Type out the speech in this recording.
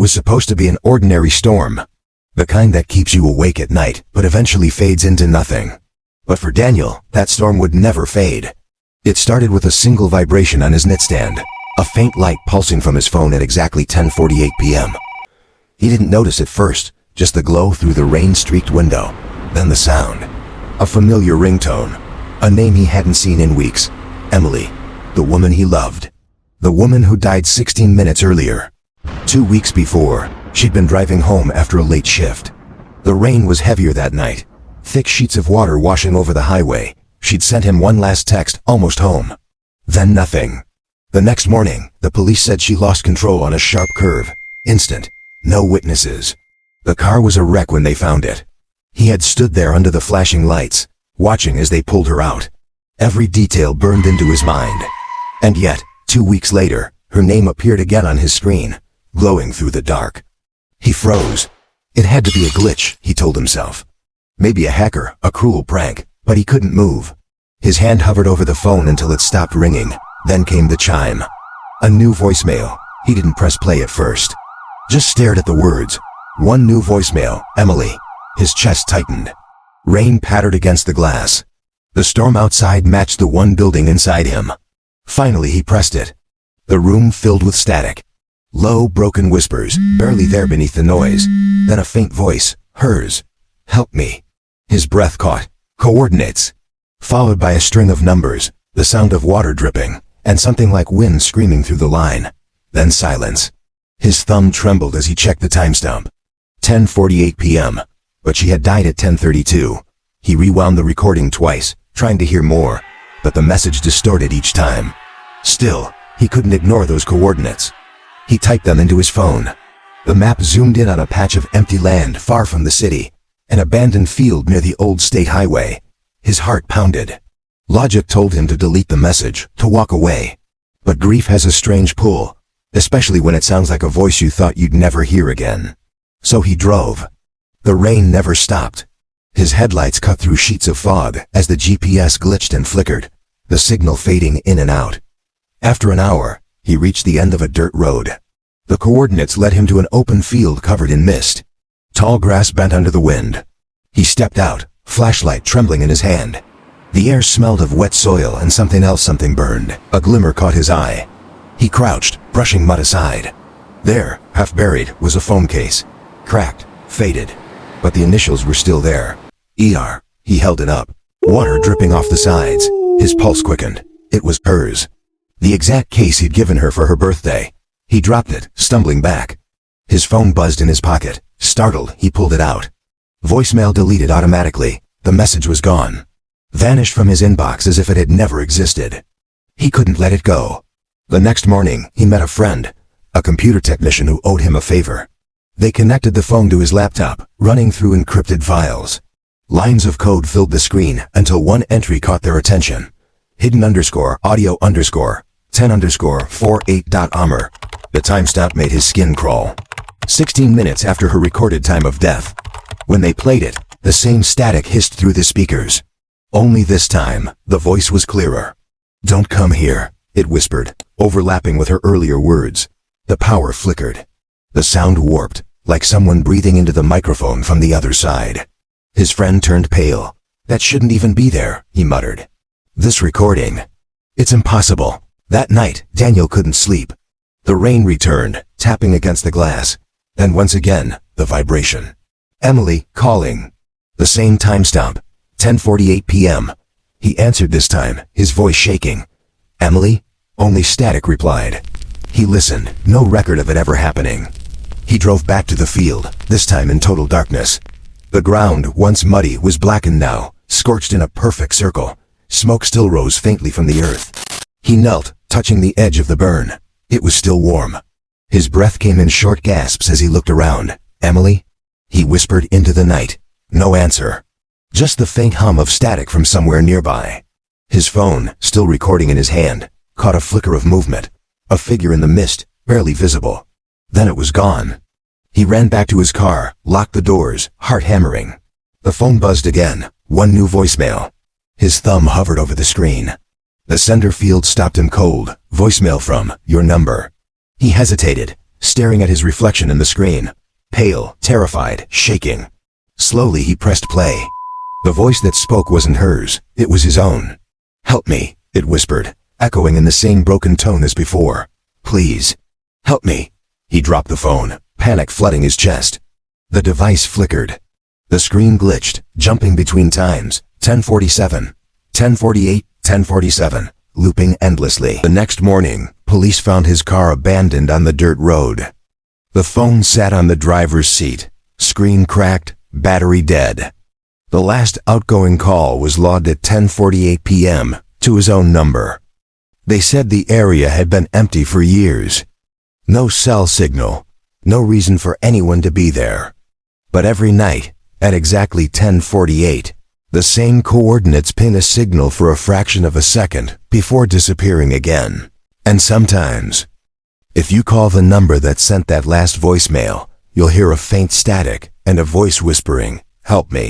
was supposed to be an ordinary storm. The kind that keeps you awake at night, but eventually fades into nothing. But for Daniel, that storm would never fade. It started with a single vibration on his nightstand, a faint light pulsing from his phone at exactly 10:48 p.m. He didn't notice at first, just the glow through the rain-streaked window. Then the sound. A familiar ringtone. A name he hadn't seen in weeks. Emily. The woman he loved. The woman who died 16 minutes earlier. 2 weeks before, she'd been driving home after a late shift. The rain was heavier that night. Thick sheets of water washing over the highway. She'd sent him one last text, almost home. Then nothing. The next morning, the police said she lost control on a sharp curve. Instant. No witnesses. The car was a wreck when they found it. He had stood there under the flashing lights, watching as they pulled her out. Every detail burned into his mind. And yet, 2 weeks later, her name appeared again on his screen, glowing through the dark. He froze. It had to be a glitch, he told himself. Maybe a hacker, a cruel prank, but he couldn't move. His hand hovered over the phone until it stopped ringing. Then came the chime. A new voicemail. He didn't press play at first. Just stared at the words. One new voicemail, Emily. His chest tightened. Rain pattered against the glass. The storm outside matched the one building inside him. Finally he pressed it. The room filled with static. Low, broken whispers, barely there beneath the noise. Then a faint voice, hers. Help me. His breath caught. Coordinates. Followed by a string of numbers, the sound of water dripping, and something like wind screaming through the line. Then silence. His thumb trembled as he checked the timestamp. 10:48 p.m. But she had died at 10:32. He rewound the recording twice, trying to hear more, but the message distorted each time. Still, he couldn't ignore those coordinates. He typed them into his phone. The map zoomed in on a patch of empty land far from the city, an abandoned field near the old state highway. His heart pounded. Logic told him to delete the message, to walk away. But grief has a strange pull, especially when it sounds like a voice you thought you'd never hear again. So he drove. The rain never stopped. His headlights cut through sheets of fog as the GPS glitched and flickered, the signal fading in and out. After an hour, he reached the end of a dirt road. The coordinates led him to an open field covered in mist. Tall grass bent under the wind. He stepped out, flashlight trembling in his hand. The air smelled of wet soil and something burned. A glimmer caught his eye. He crouched, brushing mud aside. There, half buried, was a phone case. Cracked, faded. But the initials were still there. ER. He held it up. Water dripping off the sides. His pulse quickened. It was hers. The exact case he'd given her for her birthday. He dropped it, stumbling back. His phone buzzed in his pocket. Startled, he pulled it out. Voicemail deleted automatically. The message was gone. Vanished from his inbox as if it had never existed. He couldn't let it go. The next morning, he met a friend, a computer technician who owed him a favor. They connected the phone to his laptop, running through encrypted files. Lines of code filled the screen until one entry caught their attention. Hidden _ audio _ 10_48.amr. The timestamp made his skin crawl. 16 minutes after her recorded time of death. When they played it, the same static hissed through the speakers. Only this time, the voice was clearer. "Don't come here," it whispered, overlapping with her earlier words. The power flickered. The sound warped, like someone breathing into the microphone from the other side. His friend turned pale. "That shouldn't even be there," he muttered. "This recording. It's impossible." That night, Daniel couldn't sleep. The rain returned, tapping against the glass. Then once again, the vibration. Emily, calling. The same timestamp, 10:48 p.m. He answered this time, his voice shaking. "Emily?" Only static replied. He listened, no record of it ever happening. He drove back to the field, this time in total darkness. The ground, once muddy, was blackened now, scorched in a perfect circle. Smoke still rose faintly from the earth. He knelt, touching the edge of the burn. It was still warm. His breath came in short gasps as he looked around. "Emily?" He whispered into the night. No answer. Just the faint hum of static from somewhere nearby. His phone, still recording in his hand, caught a flicker of movement. A figure in the mist, barely visible. Then it was gone. He ran back to his car, locked the doors, heart hammering. The phone buzzed again, one new voicemail. His thumb hovered over the screen. The sender field stopped him cold. Voicemail from your number. He hesitated, staring at his reflection in the screen. Pale, terrified, shaking. Slowly he pressed play. The voice that spoke wasn't hers, it was his own. "Help me," it whispered, echoing in the same broken tone as before. "Please. Help me." He dropped the phone, panic flooding his chest. The device flickered. The screen glitched, jumping between times, 10:47, 10:48, 10:47, looping endlessly. The next morning, police found his car abandoned on the dirt road. The phone sat on the driver's seat, screen cracked, battery dead. The last outgoing call was logged at 10:48 p.m. to his own number. They said the area had been empty for years. No cell signal, no reason for anyone to be there. But every night, at exactly 10:48, the same coordinates ping a signal for a fraction of a second before disappearing again. And sometimes, if you call the number that sent that last voicemail, you'll hear a faint static and a voice whispering, "Help me."